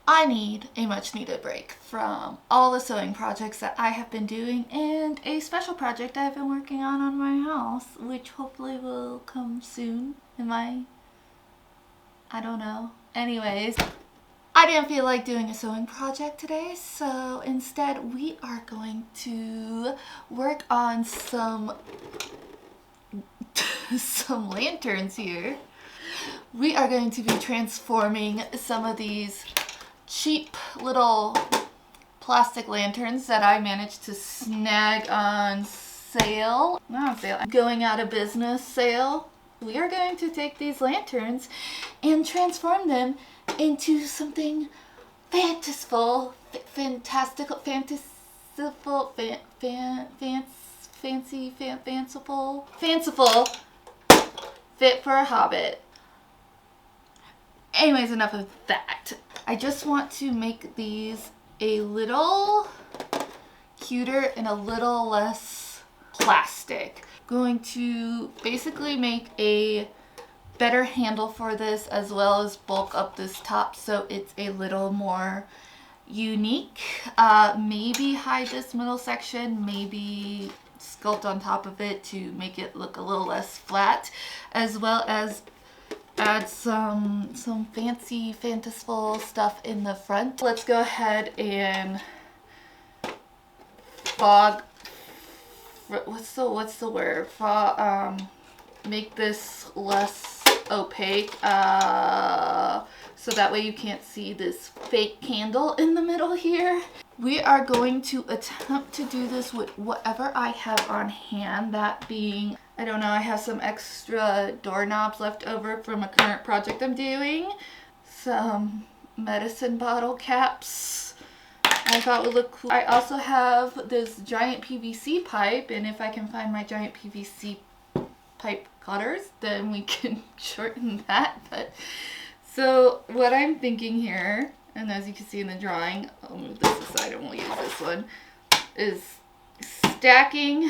I need a much needed break from all the sewing projects that I have been doing and a special project I've been working on my house, which hopefully will come soon. I don't know. Anyways, I didn't feel like doing a sewing project today, so instead we are going to work on some lanterns here. We are going to be transforming some of these cheap little plastic lanterns that I managed to snag on sale. Not on sale, going out of business sale. We are going to take these lanterns and transform them into something fanciful, fanciful, fit for a Hobbit. Anyways, enough of that. I just want to make these a little cuter and a little less plastic. Going to basically make a better handle for this as well as bulk up this top so it's a little more unique. Maybe hide this middle section, maybe sculpt on top of it to make it look a little less flat, as well as add some fancy fanciful stuff in the front. Let's go ahead and make this less opaque, so that way you can't see this fake candle in the middle here. We are going to attempt to do this with whatever I have on hand, that being, I don't know, I have some extra doorknobs left over from a current project I'm doing, some medicine bottle caps I thought would look cool. I also have this giant PVC pipe, and if I can find my giant PVC pipe cutters, then we can shorten that. But so what I'm thinking here, and as you can see in the drawing, I'll move this aside and we'll use this one, is stacking,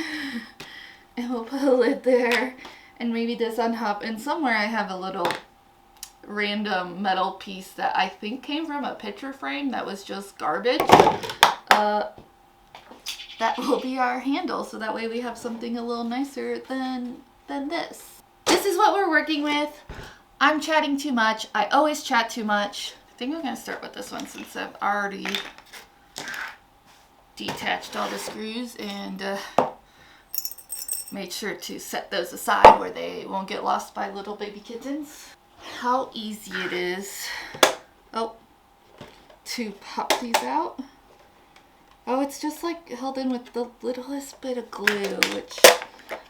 and we'll put a lid there and maybe this on top, and somewhere I have a little random metal piece that I think came from a picture frame that was just garbage. That will be our handle, so that way we have something a little nicer than this. This is what we're working with. I'm chatting too much. I always chat too much. I think I'm gonna start with this one since I've already detached all the screws and made sure to set those aside where they won't get lost by little baby kittens. How easy it is, to pop these out. Oh, it's just like held in with the littlest bit of glue, which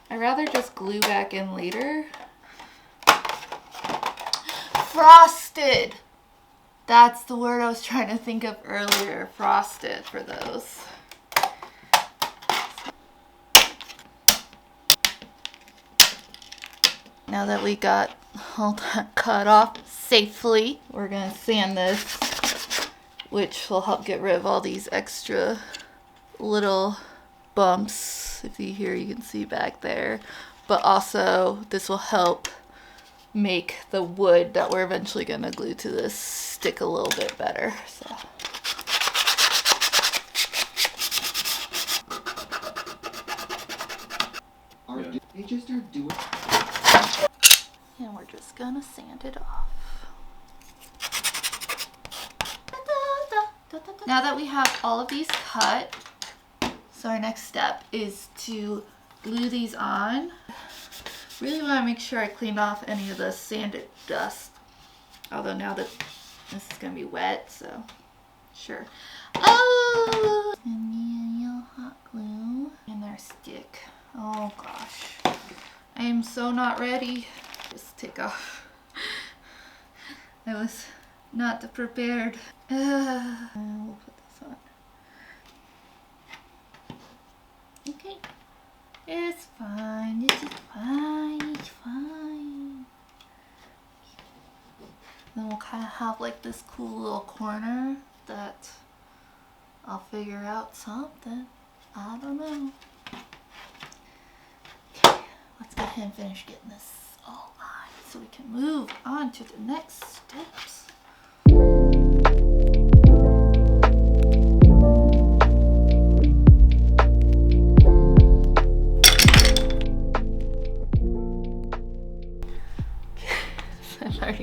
I'd rather just glue back in later. Frosted! That's the word I was trying to think of earlier. Frosted for those. Now that we got all that cut off safely, we're gonna sand this, which will help get rid of all these extra little bumps. If you can see back there. But also, this will help make the wood that we're eventually gonna glue to this stick a little bit better. So. And we're just gonna sand it off. Now that we have all of these cut, so our next step is to glue these on. Really want to make sure I cleaned off any of the sanded dust. Although now that this is gonna be wet, so sure. Oh! And hot glue and our stick. Oh gosh, I am so not ready. Just take off. I was not prepared. We'll put this on. Okay. It's fine. It's fine. It's fine. Then we'll kind of have like this cool little corner that I'll figure out something. I don't know. Okay, let's go ahead and finish getting this all on so we can move on to the next steps.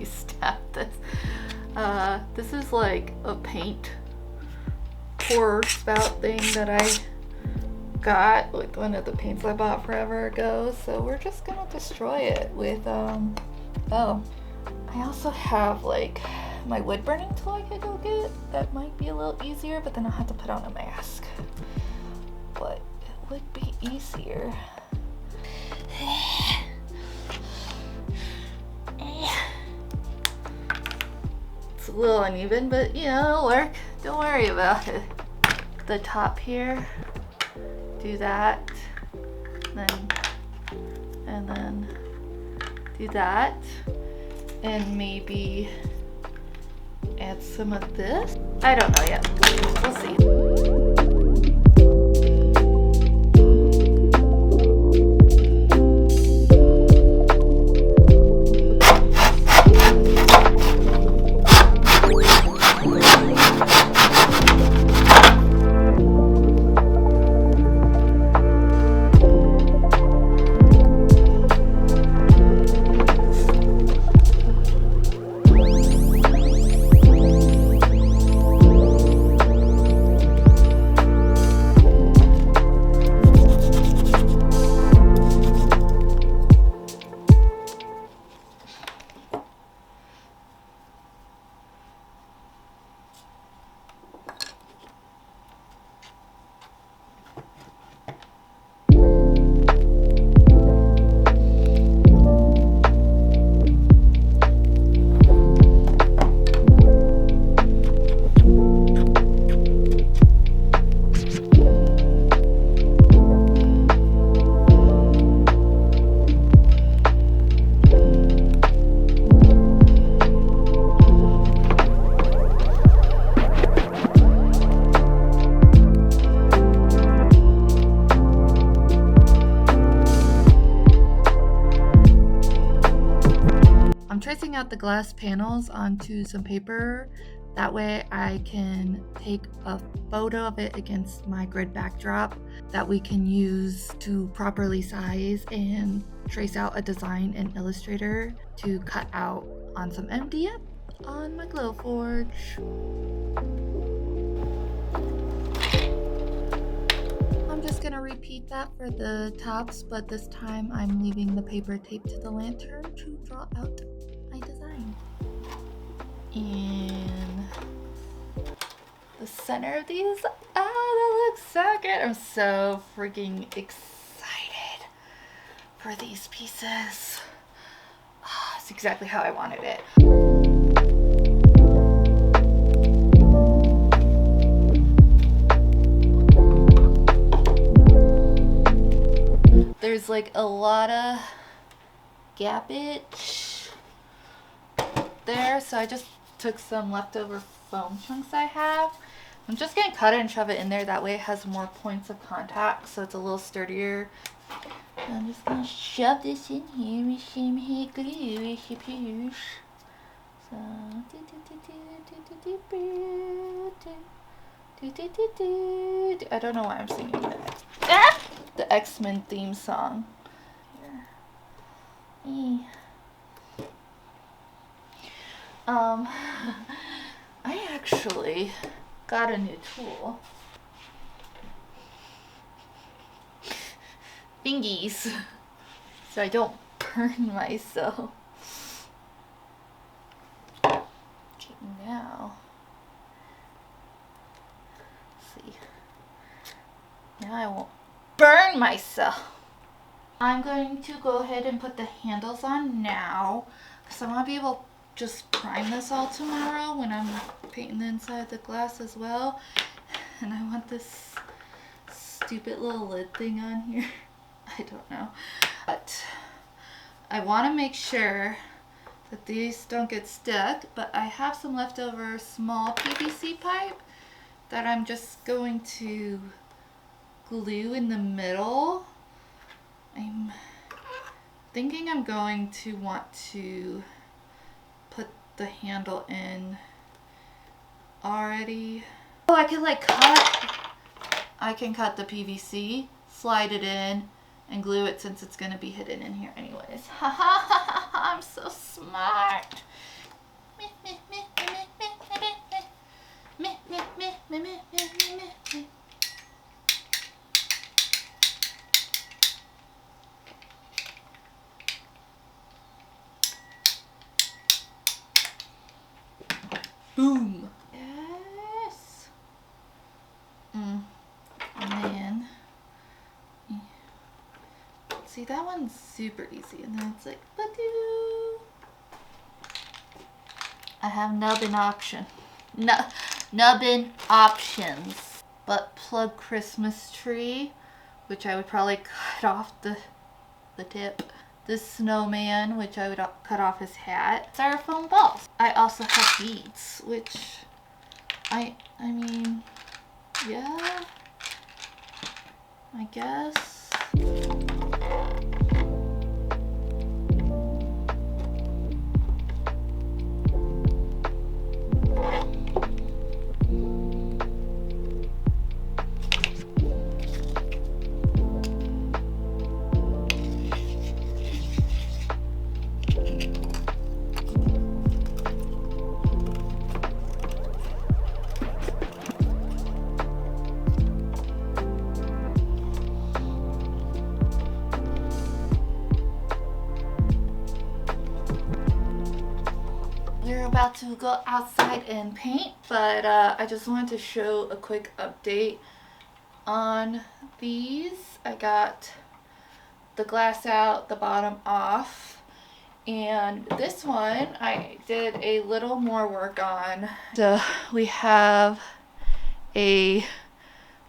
accidentally stabbed this. This is like a paint pour spout thing that I got, like one of the paints I bought forever ago. So we're just gonna destroy it with, oh, I also have like my wood burning tool I could go get. That might be a little easier, but then I'll have to put on a mask. But it would be easier. It's a little uneven, but you know, it'll work. Don't worry about it. The top here, do that, and then do that, and maybe add some of this. I don't know yet. We'll see. Tracing out the glass panels onto some paper. That way I can take a photo of it against my grid backdrop that we can use to properly size and trace out a design in Illustrator to cut out on some MDF on my Glowforge. I'm just gonna repeat that for the tops, but this time I'm leaving the paper taped to the lantern to draw out my design. And the center of these, that looks so good. I'm so freaking excited for these pieces. It's exactly how I wanted it. There's like a lot of gappage there, so I just took some leftover foam chunks I have. I'm just gonna cut it and shove it in there, that way it has more points of contact so it's a little sturdier. I'm just gonna shove this in here with some heat glue, I suppose. So, I don't know why I'm singing that. Ah! The X-Men theme song. I actually got a new tool. Fingies. So I don't burn myself. Okay, now. Let's see. Now I won't burn myself. I'm going to go ahead and put the handles on now, because I want to be able to just prime this all tomorrow when I'm painting the inside of the glass as well. And I want this stupid little lid thing on here. I don't know. But I want to make sure that these don't get stuck, but I have some leftover small PVC pipe that I'm just going to glue in the middle. I'm thinking I'm going to want to put the handle in already. Oh, I can like I can cut the PVC, slide it in, and glue it since it's gonna be hidden in here anyways. I'm so smart. Boom. Yes. And then, see, that one's super easy. And then it's like, ba-doo. I have nubbin option. Nubbin options. Butt plug Christmas tree, which I would probably cut off the tip. This snowman, which I would cut off his hat. Styrofoam balls. I also have beads, which I mean, yeah, I guess. We're about to go outside and paint, but I just wanted to show a quick update on these. I got the glass out, the bottom off, and this one I did a little more work on. So we have a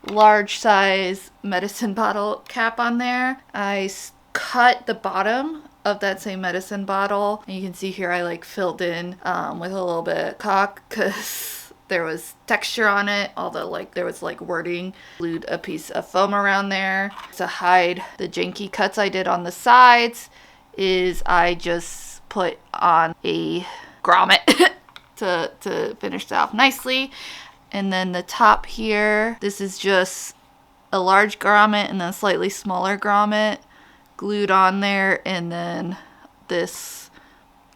large size medicine bottle cap on there. I cut the bottom of that same medicine bottle, and you can see here I like filled in with a little bit of caulk because there was texture on it, although like there was like wording. Glued a piece of foam around there to hide the janky cuts I did on the sides. Is I just put on a grommet to finish it off nicely. And then the top here, this is just a large grommet and then a slightly smaller grommet glued on there, and then this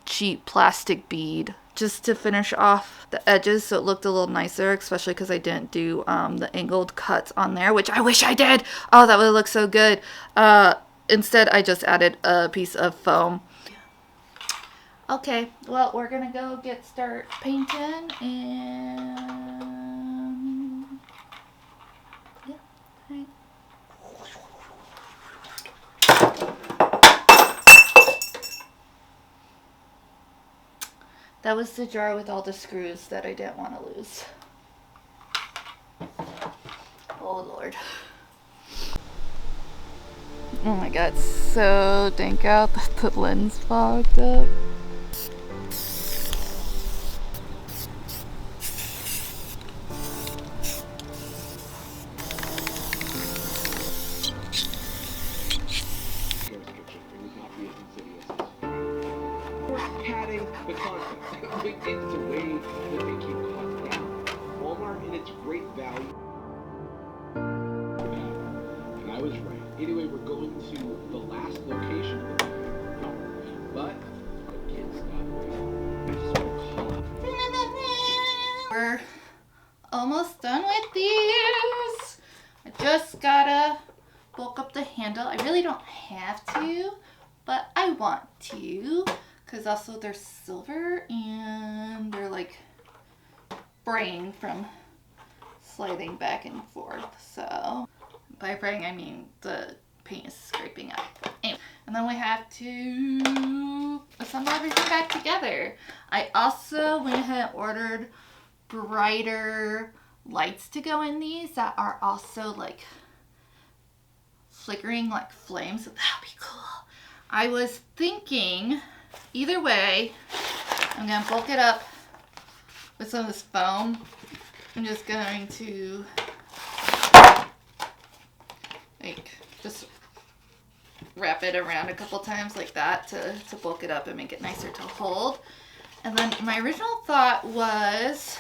cheap plastic bead just to finish off the edges so it looked a little nicer, especially because I didn't do the angled cuts on there, which I wish I did. Oh, that would look so good. Instead, I just added a piece of foam. Okay, well, we're gonna go start painting, and yeah, right. That was the jar with all the screws that I didn't want to lose. Oh Lord. Oh my god, it's so dank out that the lens fogged up. Padding the content. It's a way that they keep costs down. Walmart and its great value. And I was right. Anyway, we're going to the last location of the but the kids got We're almost done with these. I just gotta bulk up the handle. I really don't have to, but I want to. Because also they're silver and they're like fraying from sliding back and forth. So by fraying I mean the paint is scraping up. Anyway, and then we have to assemble everything back together. I also went ahead and ordered brighter lights to go in these that are also like flickering like flames. So that would be cool. I was thinking, either way, I'm going to bulk it up with some of this foam. I'm just going to like just wrap it around a couple times like that to bulk it up and make it nicer to hold. And then my original thought was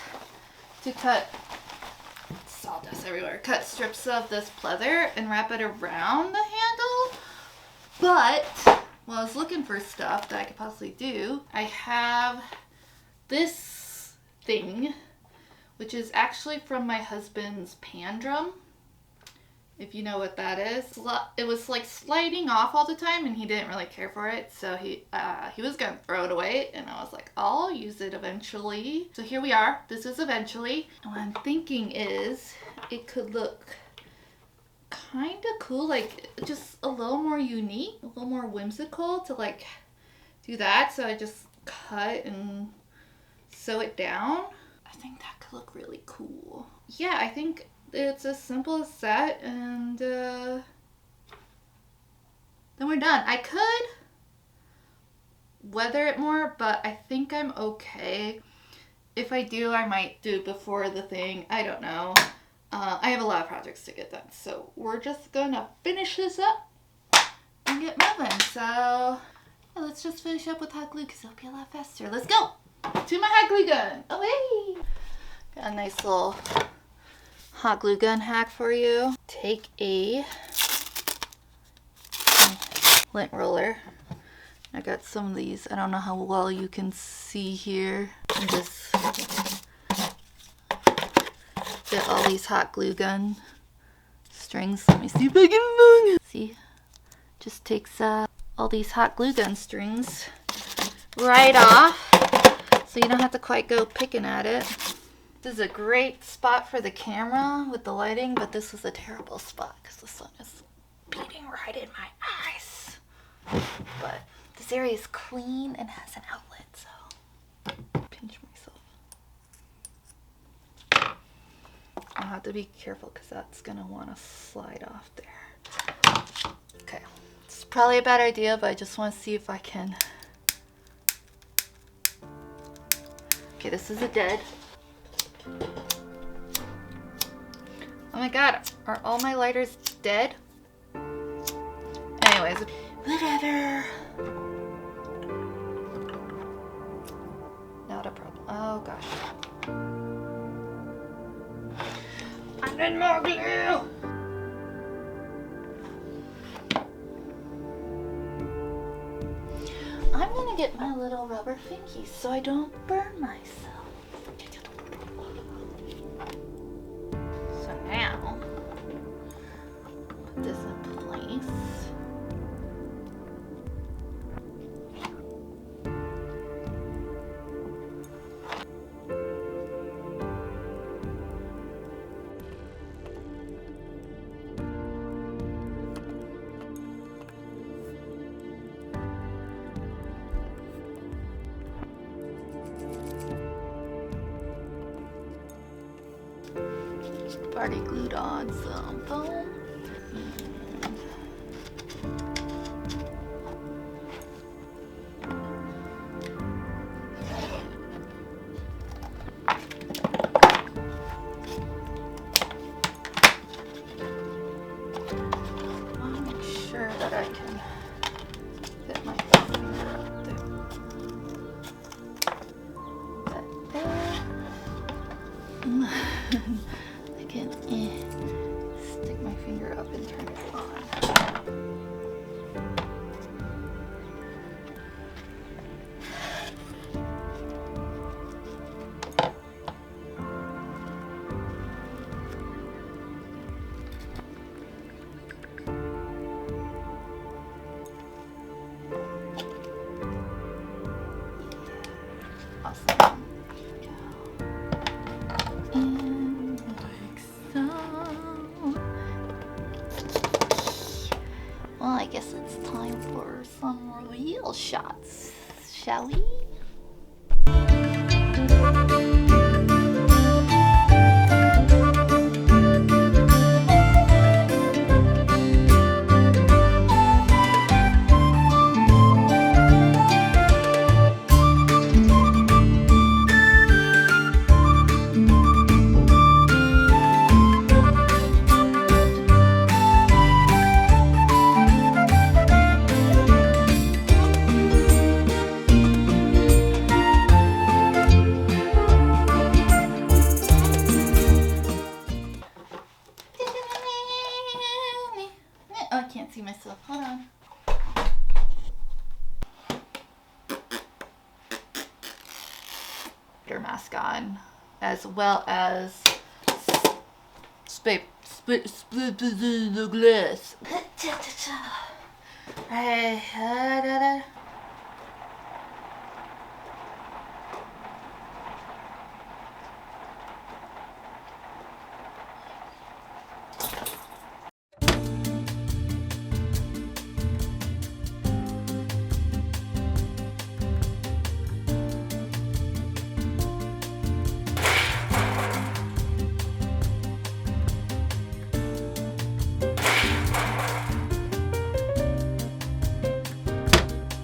to cut sawdust everywhere. Cut strips of this pleather and wrap it around the handle. But while I was looking for stuff that I could possibly do, I have this thing, which is actually from my husband's pan drum. if you know what that is. It was like sliding off all the time and he didn't really care for it, so he was gonna throw it away, and I was like, I'll use it eventually. So here we are. This is eventually. And what I'm thinking is it could look kind of cool, like just a little more unique, a little more whimsical to like do that. So I just cut and sew it down. I think that could look really cool. Yeah, I think it's as simple as that, and then we're done. I could weather it more, but I think I'm okay. If I do, I might do it before the thing. I don't know. I have a lot of projects to get done, so we're just gonna finish this up and get moving. So yeah, let's just finish up with hot glue because it'll be a lot faster. Let's go to my hot glue gun. Away! Got a nice little hot glue gun hack for you. Take a lint roller. I got some of these. I don't know how well you can see here. And just get all these hot glue gun strings. Let me see if I can look. See, just takes all these hot glue gun strings right off, so you don't have to quite go picking at it. This is a great spot for the camera with the lighting, but this is a terrible spot because the sun is beating right in my eyes. But this area is clean and has an outlet, so pinch myself. I'll have to be careful because that's gonna want to slide off there. Okay, it's probably a bad idea, but I just want to see if I can. Okay, this is a dead. Oh my god, are all my lighters dead? Anyways, whatever. Not a problem. Oh gosh. I need more glue! I'm gonna get my little rubber fingies so I don't burn myself. So now, put this in place. Already glued on some foam. I'll make sure that I can get my finger up there. That there. I can stick my finger up and turn it on. Awesome. And like so. Well, I guess it's time for some reveal shots, shall we? Oh, I can't see myself. Hold on. Your mask on, as well as split the glass. Hey,